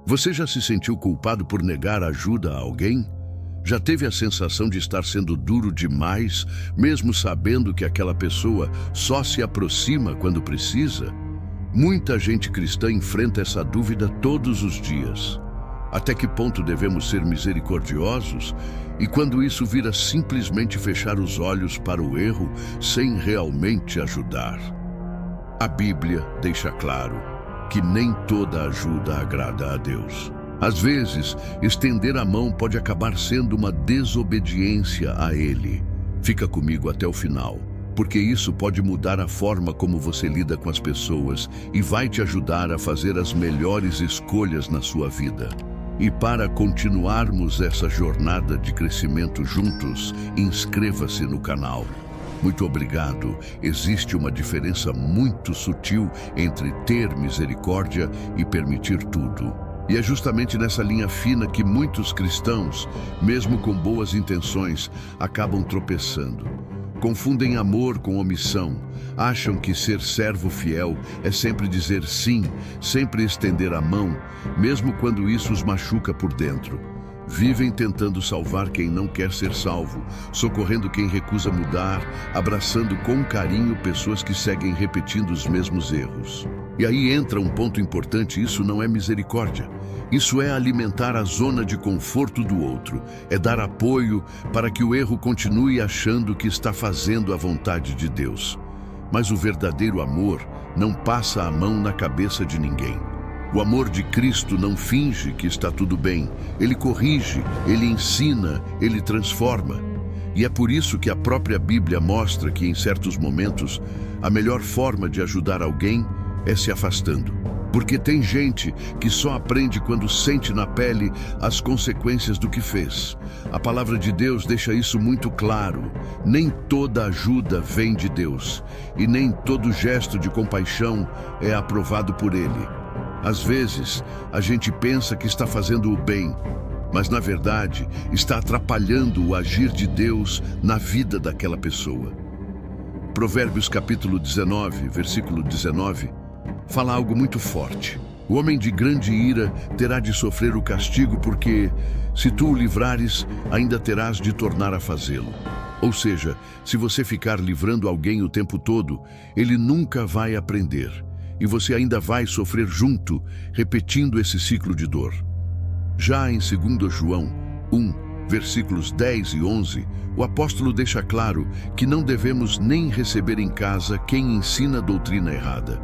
Você já se sentiu culpado por negar ajuda a alguém? Já teve a sensação de estar sendo duro demais, mesmo sabendo que aquela pessoa só se aproxima quando precisa? Muita gente cristã enfrenta essa dúvida todos os dias. Até que ponto devemos ser misericordiosos? E quando isso vira simplesmente fechar os olhos para o erro sem realmente ajudar? A Bíblia deixa claro que nem toda ajuda agrada a Deus. Às vezes, estender a mão pode acabar sendo uma desobediência a Ele. Fica comigo até o final, porque isso pode mudar a forma como você lida com as pessoas e vai te ajudar a fazer as melhores escolhas na sua vida. E para continuarmos essa jornada de crescimento juntos, inscreva-se no canal. Muito obrigado. Existe uma diferença muito sutil entre ter misericórdia e permitir tudo. E é justamente nessa linha fina que muitos cristãos, mesmo com boas intenções, acabam tropeçando. Confundem amor com omissão. Acham que ser servo fiel é sempre dizer sim, sempre estender a mão, mesmo quando isso os machuca por dentro. Vivem tentando salvar quem não quer ser salvo, socorrendo quem recusa mudar, abraçando com carinho pessoas que seguem repetindo os mesmos erros. E aí entra um ponto importante: isso não é misericórdia. Isso é alimentar a zona de conforto do outro, é dar apoio para que o erro continue achando que está fazendo a vontade de Deus. Mas o verdadeiro amor não passa a mão na cabeça de ninguém. O amor de Cristo não finge que está tudo bem. Ele corrige, ele ensina, ele transforma. E é por isso que a própria Bíblia mostra que, em certos momentos, a melhor forma de ajudar alguém é se afastando. Porque tem gente que só aprende quando sente na pele as consequências do que fez. A palavra de Deus deixa isso muito claro. Nem toda ajuda vem de Deus, e nem todo gesto de compaixão é aprovado por Ele. Às vezes, a gente pensa que está fazendo o bem, mas na verdade está atrapalhando o agir de Deus na vida daquela pessoa. Provérbios capítulo 19, versículo 19, fala algo muito forte. O homem de grande ira terá de sofrer o castigo, porque, se tu o livrares, ainda terás de tornar a fazê-lo. Ou seja, se você ficar livrando alguém o tempo todo, ele nunca vai aprender. E você ainda vai sofrer junto, repetindo esse ciclo de dor. Já em 2 João 1, versículos 10 e 11, o apóstolo deixa claro que não devemos nem receber em casa quem ensina doutrina errada.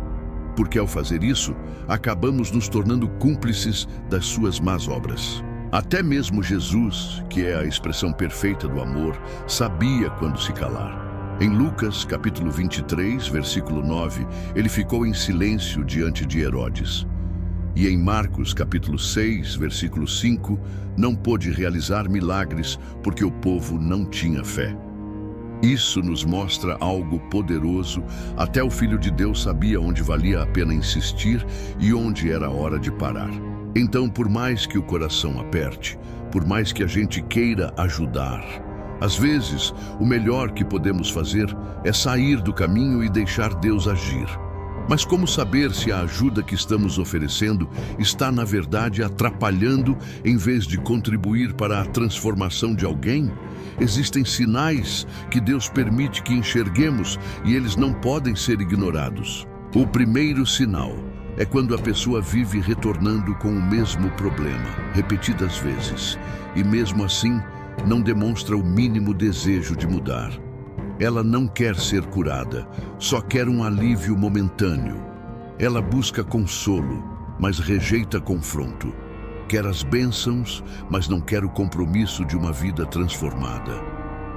Porque ao fazer isso, acabamos nos tornando cúmplices das suas más obras. Até mesmo Jesus, que é a expressão perfeita do amor, sabia quando se calar. Em Lucas, capítulo 23, versículo 9, ele ficou em silêncio diante de Herodes. E em Marcos, capítulo 6, versículo 5, não pôde realizar milagres porque o povo não tinha fé. Isso nos mostra algo poderoso. Até o Filho de Deus sabia onde valia a pena insistir e onde era a hora de parar. Então, por mais que o coração aperte, por mais que a gente queira ajudar, às vezes, o melhor que podemos fazer é sair do caminho e deixar Deus agir. Mas como saber se a ajuda que estamos oferecendo está, na verdade, atrapalhando em vez de contribuir para a transformação de alguém? Existem sinais que Deus permite que enxerguemos e eles não podem ser ignorados. O primeiro sinal é quando a pessoa vive retornando com o mesmo problema, repetidas vezes, e mesmo assim, não demonstra o mínimo desejo de mudar. Ela não quer ser curada, só quer um alívio momentâneo. Ela busca consolo, mas rejeita confronto. Quer as bênçãos, mas não quer o compromisso de uma vida transformada.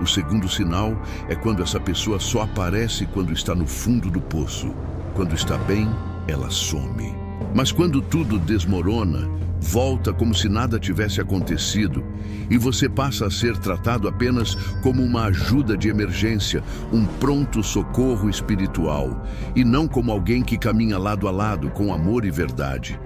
O segundo sinal é quando essa pessoa só aparece quando está no fundo do poço. Quando está bem, ela some. Mas quando tudo desmorona, volta como se nada tivesse acontecido e você passa a ser tratado apenas como uma ajuda de emergência, um pronto socorro espiritual, e não como alguém que caminha lado a lado com amor e verdade.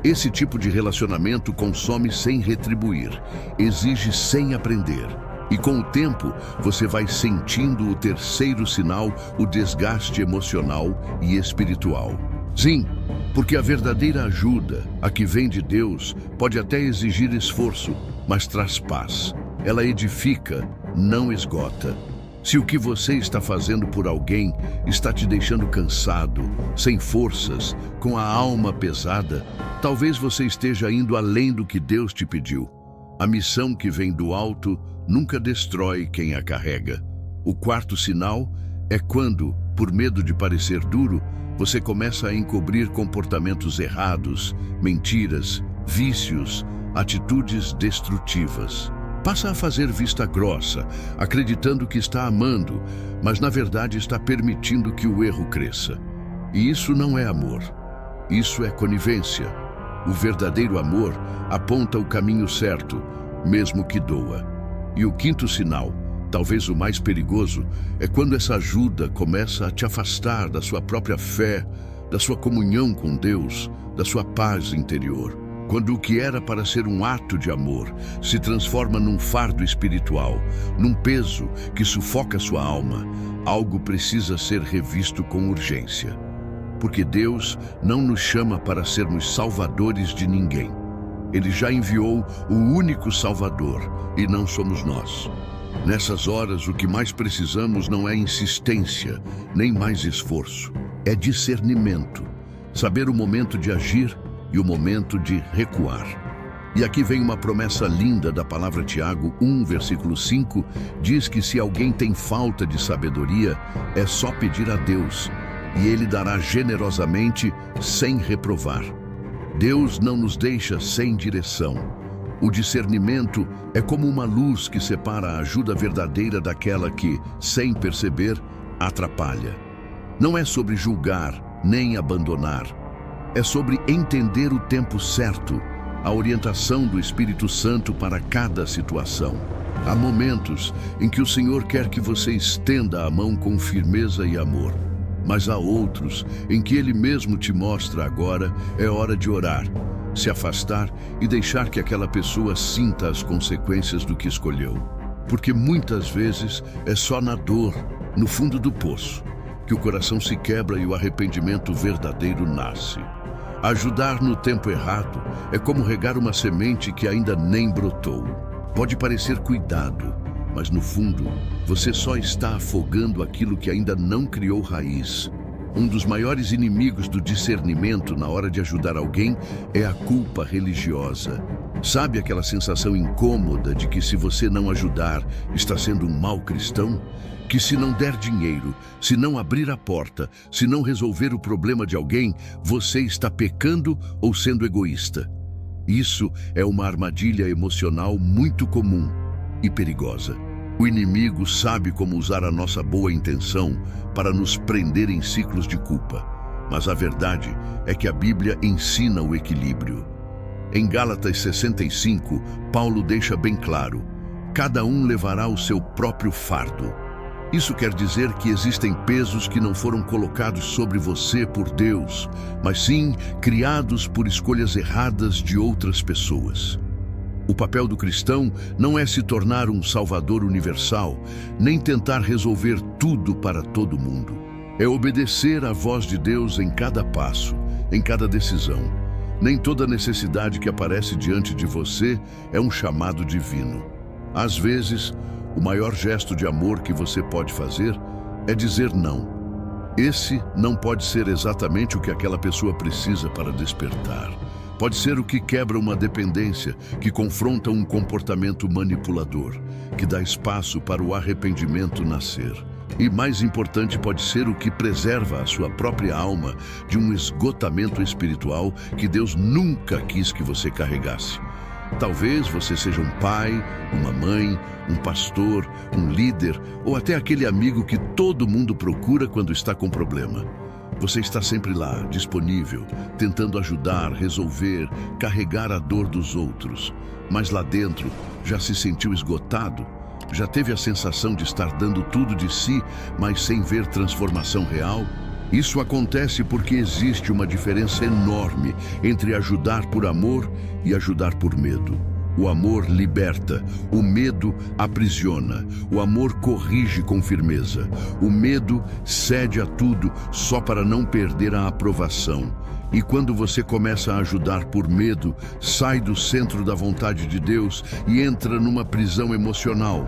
Esse tipo de relacionamento consome sem retribuir, exige sem aprender. E com o tempo, você vai sentindo o terceiro sinal, o desgaste emocional e espiritual. Sim, porque a verdadeira ajuda, a que vem de Deus, pode até exigir esforço, mas traz paz. Ela edifica, não esgota. Se o que você está fazendo por alguém está te deixando cansado, sem forças, com a alma pesada, talvez você esteja indo além do que Deus te pediu. A missão que vem do alto nunca destrói quem a carrega. O quarto sinal é quando, por medo de parecer duro, você começa a encobrir comportamentos errados, mentiras, vícios, atitudes destrutivas. Passa a fazer vista grossa, acreditando que está amando, mas na verdade está permitindo que o erro cresça. E isso não é amor. Isso é conivência. O verdadeiro amor aponta o caminho certo, mesmo que doa. E o quinto sinal, talvez o mais perigoso, é quando essa ajuda começa a te afastar da sua própria fé, da sua comunhão com Deus, da sua paz interior. Quando o que era para ser um ato de amor se transforma num fardo espiritual, num peso que sufoca sua alma, algo precisa ser revisto com urgência. Porque Deus não nos chama para sermos salvadores de ninguém. Ele já enviou o único Salvador, e não somos nós. Nessas horas, o que mais precisamos não é insistência, nem mais esforço. É discernimento, saber o momento de agir e o momento de recuar. E aqui vem uma promessa linda da palavra Tiago 1, versículo 5, diz que se alguém tem falta de sabedoria, é só pedir a Deus, e Ele dará generosamente, sem reprovar. Deus não nos deixa sem direção. O discernimento é como uma luz que separa a ajuda verdadeira daquela que, sem perceber, atrapalha. Não é sobre julgar, nem abandonar. É sobre entender o tempo certo, a orientação do Espírito Santo para cada situação. Há momentos em que o Senhor quer que você estenda a mão com firmeza e amor. Mas há outros em que Ele mesmo te mostra agora é hora de orar, se afastar e deixar que aquela pessoa sinta as consequências do que escolheu. Porque muitas vezes é só na dor, no fundo do poço, que o coração se quebra e o arrependimento verdadeiro nasce. Ajudar no tempo errado é como regar uma semente que ainda nem brotou. Pode parecer cuidado, mas no fundo, você só está afogando aquilo que ainda não criou raiz. Um dos maiores inimigos do discernimento na hora de ajudar alguém é a culpa religiosa. Sabe aquela sensação incômoda de que se você não ajudar, está sendo um mau cristão? Que se não der dinheiro, se não abrir a porta, se não resolver o problema de alguém, você está pecando ou sendo egoísta. Isso é uma armadilha emocional muito comum e perigosa. O inimigo sabe como usar a nossa boa intenção para nos prender em ciclos de culpa. Mas a verdade é que a Bíblia ensina o equilíbrio. Em Gálatas 65, Paulo deixa bem claro: cada um levará o seu próprio fardo. Isso quer dizer que existem pesos que não foram colocados sobre você por Deus, mas sim criados por escolhas erradas de outras pessoas. O papel do cristão não é se tornar um salvador universal, nem tentar resolver tudo para todo mundo. É obedecer à voz de Deus em cada passo, em cada decisão. Nem toda necessidade que aparece diante de você é um chamado divino. Às vezes, o maior gesto de amor que você pode fazer é dizer não. Esse não pode ser exatamente o que aquela pessoa precisa para despertar. Pode ser o que quebra uma dependência, que confronta um comportamento manipulador, que dá espaço para o arrependimento nascer. E mais importante, pode ser o que preserva a sua própria alma de um esgotamento espiritual que Deus nunca quis que você carregasse. Talvez você seja um pai, uma mãe, um pastor, um líder ou até aquele amigo que todo mundo procura quando está com problema. Você está sempre lá, disponível, tentando ajudar, resolver, carregar a dor dos outros. Mas lá dentro, já se sentiu esgotado? Já teve a sensação de estar dando tudo de si, mas sem ver transformação real? Isso acontece porque existe uma diferença enorme entre ajudar por amor e ajudar por medo. O amor liberta, o medo aprisiona, o amor corrige com firmeza. O medo cede a tudo só para não perder a aprovação. E quando você começa a ajudar por medo, sai do centro da vontade de Deus e entra numa prisão emocional.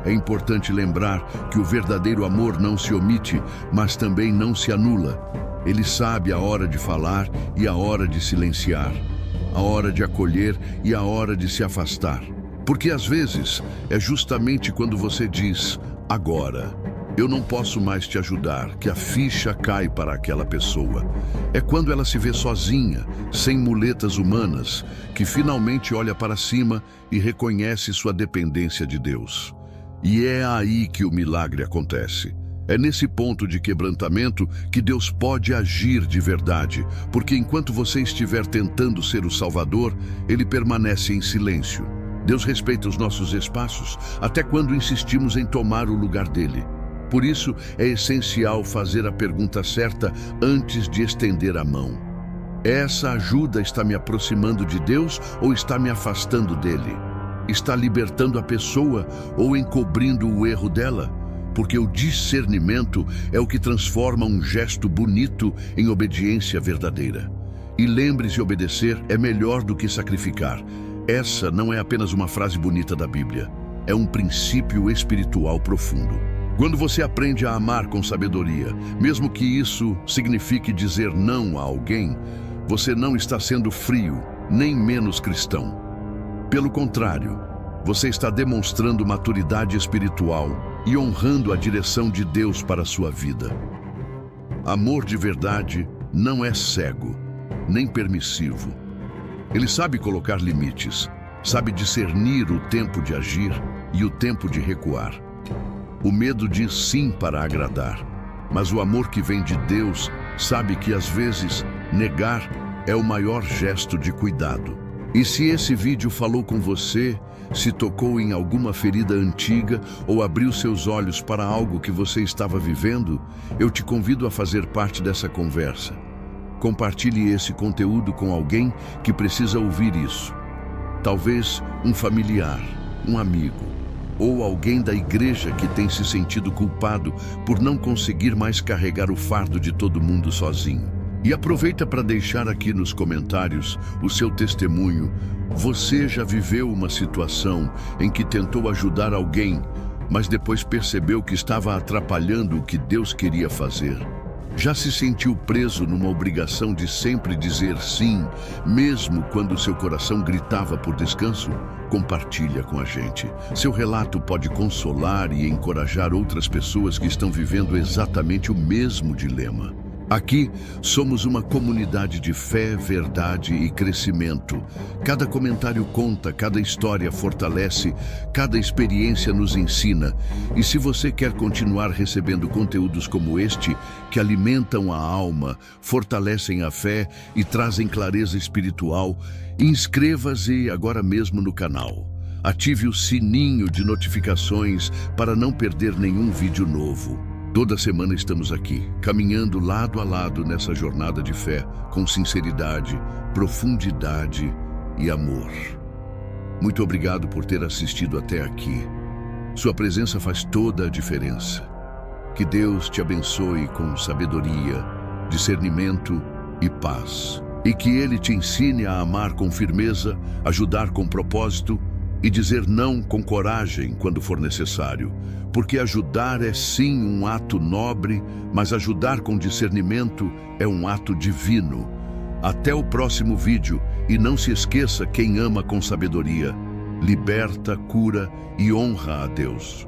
É importante lembrar que o verdadeiro amor não se omite, mas também não se anula. Ele sabe a hora de falar e a hora de silenciar, a hora de acolher e a hora de se afastar. Porque às vezes é justamente quando você diz, agora, eu não posso mais te ajudar, que a ficha cai para aquela pessoa. É quando ela se vê sozinha, sem muletas humanas, que finalmente olha para cima e reconhece sua dependência de Deus. E é aí que o milagre acontece. É nesse ponto de quebrantamento que Deus pode agir de verdade, porque enquanto você estiver tentando ser o Salvador, Ele permanece em silêncio. Deus respeita os nossos espaços, até quando insistimos em tomar o lugar dele. Por isso, é essencial fazer a pergunta certa antes de estender a mão. Essa ajuda está me aproximando de Deus ou está me afastando dele? Está libertando a pessoa ou encobrindo o erro dela? Porque o discernimento é o que transforma um gesto bonito em obediência verdadeira. E lembre-se, obedecer é melhor do que sacrificar. Essa não é apenas uma frase bonita da Bíblia, é um princípio espiritual profundo. Quando você aprende a amar com sabedoria, mesmo que isso signifique dizer não a alguém, você não está sendo frio, nem menos cristão. Pelo contrário, você está demonstrando maturidade espiritual e honrando a direção de Deus para a sua vida. Amor de verdade não é cego, nem permissivo. Ele sabe colocar limites, sabe discernir o tempo de agir e o tempo de recuar. O medo diz sim para agradar, mas o amor que vem de Deus sabe que às vezes negar é o maior gesto de cuidado. E se esse vídeo falou com você, se tocou em alguma ferida antiga ou abriu seus olhos para algo que você estava vivendo, eu te convido a fazer parte dessa conversa. Compartilhe esse conteúdo com alguém que precisa ouvir isso. Talvez um familiar, um amigo, ou alguém da igreja que tem se sentido culpado por não conseguir mais carregar o fardo de todo mundo sozinho. E aproveita para deixar aqui nos comentários o seu testemunho. Você já viveu uma situação em que tentou ajudar alguém, mas depois percebeu que estava atrapalhando o que Deus queria fazer? Já se sentiu preso numa obrigação de sempre dizer sim, mesmo quando seu coração gritava por descanso? Compartilha com a gente. Seu relato pode consolar e encorajar outras pessoas que estão vivendo exatamente o mesmo dilema. Aqui somos uma comunidade de fé, verdade e crescimento. Cada comentário conta, cada história fortalece, cada experiência nos ensina. E se você quer continuar recebendo conteúdos como este, que alimentam a alma, fortalecem a fé e trazem clareza espiritual, inscreva-se agora mesmo no canal. Ative o sininho de notificações para não perder nenhum vídeo novo. Toda semana estamos aqui, caminhando lado a lado nessa jornada de fé, com sinceridade, profundidade e amor. Muito obrigado por ter assistido até aqui. Sua presença faz toda a diferença. Que Deus te abençoe com sabedoria, discernimento e paz. E que Ele te ensine a amar com firmeza, ajudar com propósito e dizer não com coragem quando for necessário. Porque ajudar é sim um ato nobre, mas ajudar com discernimento é um ato divino. Até o próximo vídeo e não se esqueça, quem ama com sabedoria, liberta, cura e honra a Deus.